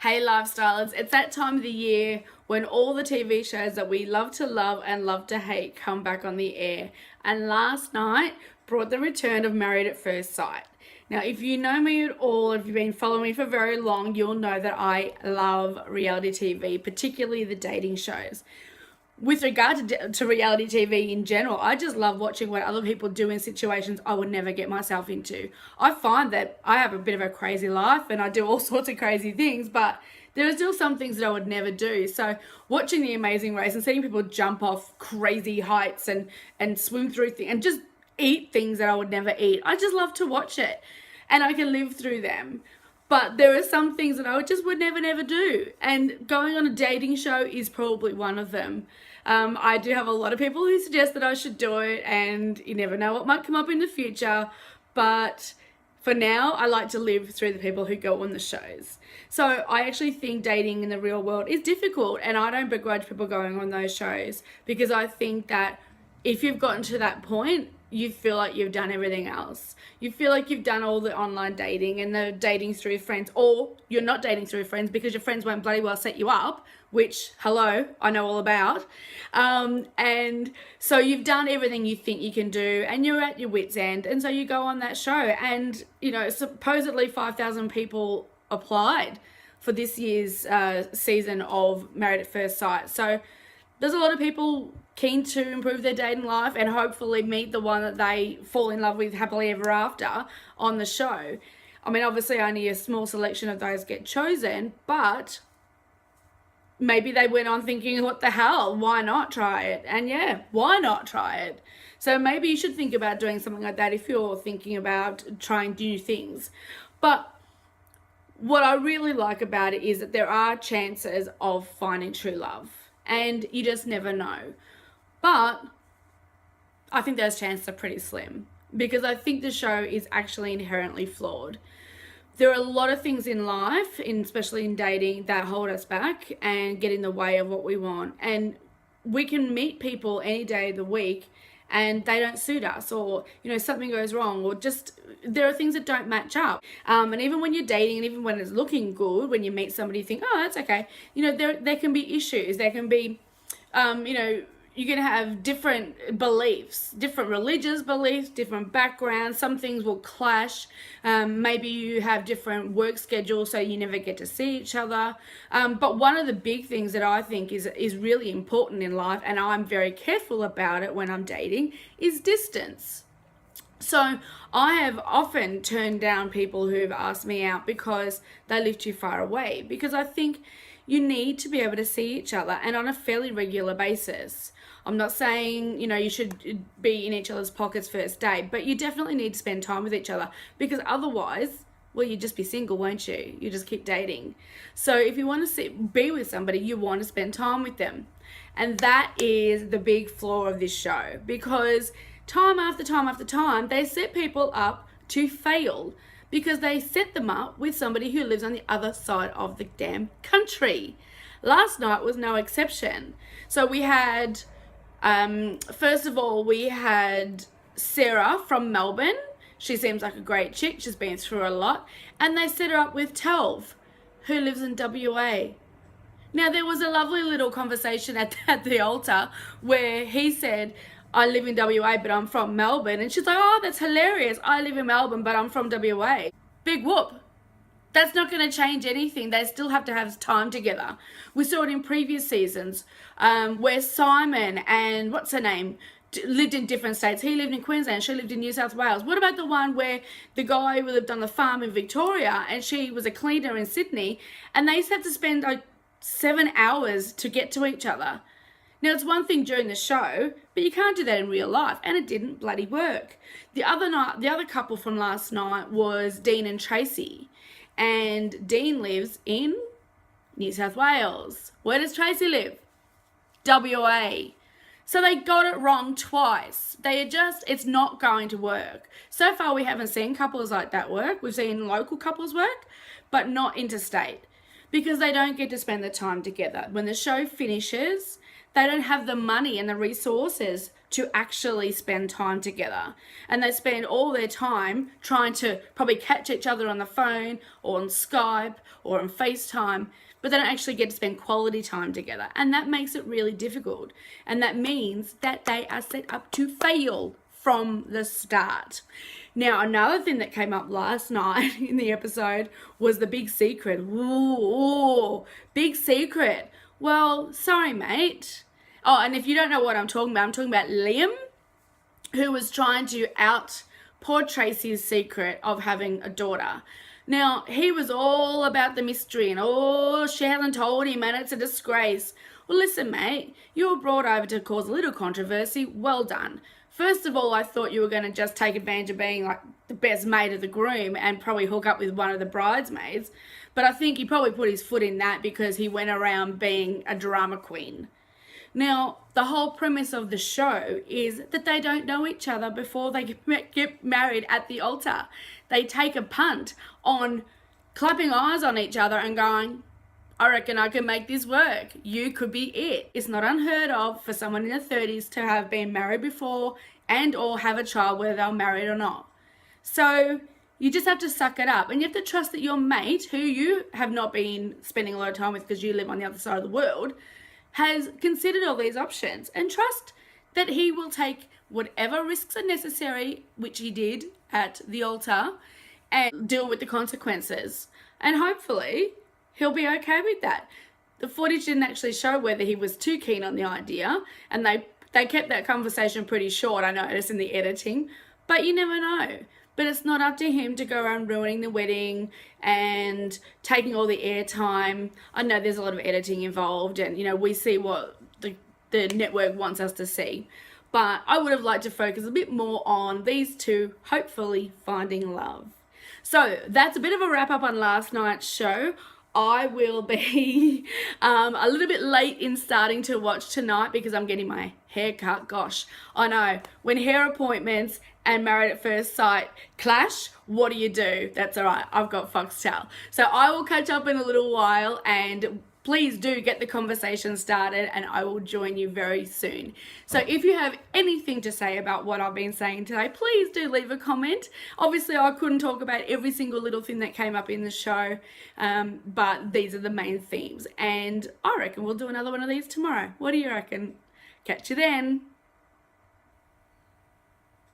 Hey lifestylers, it's that time of the year when all the TV shows that we love to love and love to hate come back on the air. And last night brought the return of Married at First Sight. Now, if you know me at all, if you've been following me for very long, you'll know that I love reality TV, particularly the dating shows. With regard to reality TV in general, I just love watching what other people do in situations I would never get myself into. I find that I have a bit of a crazy life and I do all sorts of crazy things, but there are still some things that I would never do. So watching The Amazing Race and seeing people jump off crazy heights and swim through things and just eat things that I would never eat, I just love to watch it and I can live through them. But there are some things that I just would never do. And going on a dating show is probably one of them. I do have a lot of people who suggest that I should do it, and you never know what might come up in the future. But for now, I like to live through the people who go on the shows. So I actually think dating in the real world is difficult, and I don't begrudge people going on those shows because I think that if you've gotten to that point, you feel like you've done everything else. You feel like you've done all the online dating and the dating through friends, or you're not dating through friends because your friends won't bloody well set you up, which, hello, I know all about. And so you've done everything you think you can do and you're at your wit's end. And so you go on that show and, you know, supposedly 5,000 people applied for this year's season of Married at First Sight. So there's a lot of people keen to improve their dating life and hopefully meet the one that they fall in love with happily ever after on the show. I mean, obviously only a small selection of those get chosen, but maybe they went on thinking, what the hell, why not try it? And yeah, why not try it? So maybe you should think about doing something like that if you're thinking about trying new things. But what I really like about it is that there are chances of finding true love, and you just never know. But I think those chances are pretty slim because I think the show is actually inherently flawed. There are a lot of things in life, especially in dating, that hold us back and get in the way of what we want. And we can meet people any day of the week and they don't suit us, or, you know, something goes wrong, or just there are things that don't match up. And even when you're dating and even when it's looking good, when you meet somebody, you think, oh, that's okay. You know, there can be issues. There can be, you know, you can have different beliefs, different religious beliefs, different backgrounds. Some things will clash. Maybe you have different work schedules, so you never get to see each other. But one of the big things that I think is really important in life, and I'm very careful about it when I'm dating, is distance. So I have often turned down people who've asked me out because they live too far away, because I think you need to be able to see each other and on a fairly regular basis. I'm not saying, you know, you should be in each other's pockets first date, but you definitely need to spend time with each other because otherwise, well, you'd just be single, won't you? You just keep dating. So if you want to be with somebody, you want to spend time with them. And that is the big flaw of this show, because time after time after time, they set people up to fail because they set them up with somebody who lives on the other side of the damn country. Last night was no exception. So we had, first of all, we had Sarah from Melbourne. She seems like a great chick. She's been through a lot. And they set her up with Telv, who lives in WA. Now, there was a lovely little conversation at the altar where he said, I live in WA, but I'm from Melbourne. And she's like, oh, that's hilarious. I live in Melbourne, but I'm from WA. Big whoop. That's not going to change anything. They still have to have time together. We saw it in previous seasons where Simon and what's her name lived in different states. He lived in Queensland. She lived in New South Wales. What about the one where the guy who lived on the farm in Victoria and she was a cleaner in Sydney, and they used to have to spend like 7 hours to get to each other? Now, it's one thing during the show, but you can't do that in real life, and it didn't bloody work. The other couple from last night was Dean and Tracy, and Dean lives in New South Wales. Where does Tracy live? WA. So they got it wrong twice. It's not going to work. So far, we haven't seen couples like that work. We've seen local couples work, but not interstate, because they don't get to spend the time together. When the show finishes, they don't have the money and the resources to actually spend time together. And they spend all their time trying to probably catch each other on the phone or on Skype or on FaceTime, but they don't actually get to spend quality time together. And that makes it really difficult. And that means that they are set up to fail from the start. Now, another thing that came up last night in the episode was the big secret. Ooh, big secret. Well, sorry, mate. Oh, and if you don't know what I'm talking about Liam, who was trying to out poor Tracy's secret of having a daughter. Now, he was all about the mystery and, oh, she hasn't told him and it's a disgrace. Well, listen, mate, you were brought over to cause a little controversy. Well done. First of all, I thought you were going to just take advantage of being like the best mate of the groom and probably hook up with one of the bridesmaids. But I think he probably put his foot in that because he went around being a drama queen. Now, the whole premise of the show is that they don't know each other before they get married at the altar. They take a punt on clapping eyes on each other and going, I reckon I can make this work. You could be it. It's not unheard of for someone in their 30s to have been married before and or have a child whether they're married or not. So you just have to suck it up. And you have to trust that your mate, who you have not been spending a lot of time with because you live on the other side of the world, has considered all these options, and trust that he will take whatever risks are necessary, which he did at the altar, and deal with the consequences. And hopefully he'll be okay with that. The footage didn't actually show whether he was too keen on the idea, and they kept that conversation pretty short, I noticed, in the editing, but you never know. But it's not up to him to go around ruining the wedding and taking all the airtime. I know there's a lot of editing involved, and we see what the network wants us to see. But I would have liked to focus a bit more on these two hopefully finding love. So that's a bit of a wrap up on last night's show. I will be a little bit late in starting to watch tonight because I'm getting my hair cut. Gosh, I know. When hair appointments and Married at First Sight clash, what do? That's all right. I've got Foxtel. So I will catch up in a little while, and please do get the conversation started and I will join you very soon. So if you have anything to say about what I've been saying today, please do leave a comment. Obviously, I couldn't talk about every single little thing that came up in the show, but these are the main themes. And I reckon we'll do another one of these tomorrow. What do you reckon? Catch you then.